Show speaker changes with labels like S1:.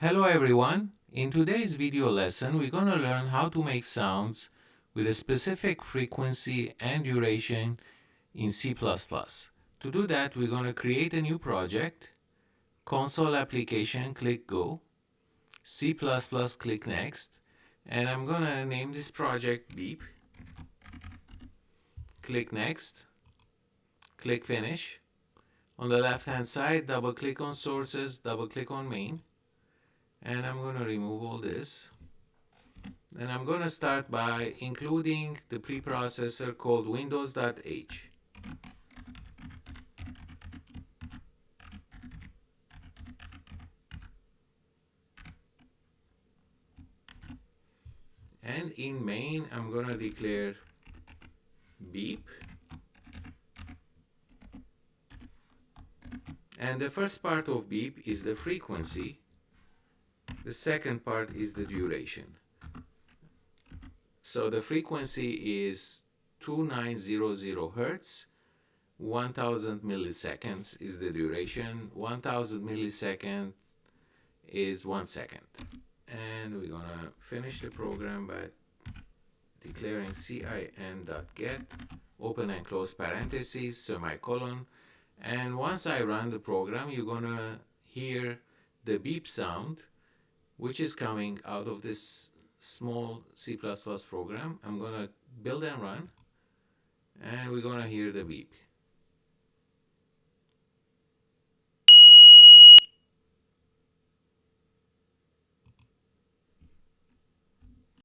S1: Hello everyone. In today's video lesson, we're going to learn how to make sounds with a specific frequency and duration in C++. To do that, we're going to create a new project, console application, click Go, C++, click Next, and I'm going to name this project Beep. Click Next, click Finish. On the left hand side, double click on Sources, double click on Main, and I'm going to remove all this. And I'm going to start by including the preprocessor called windows.h. And in main, I'm going to declare beep. And the first part of beep is the frequency. The second part is the duration. So the frequency is 2900 hertz. 1000 milliseconds is the duration. 1000 milliseconds is 1 second. And we're gonna finish the program by declaring cin.get, open and close parentheses, semicolon, and once I run the program, you're gonna hear the beep sound, which is coming out of this small C++ program. I'm gonna build and run, and we're gonna hear the beep.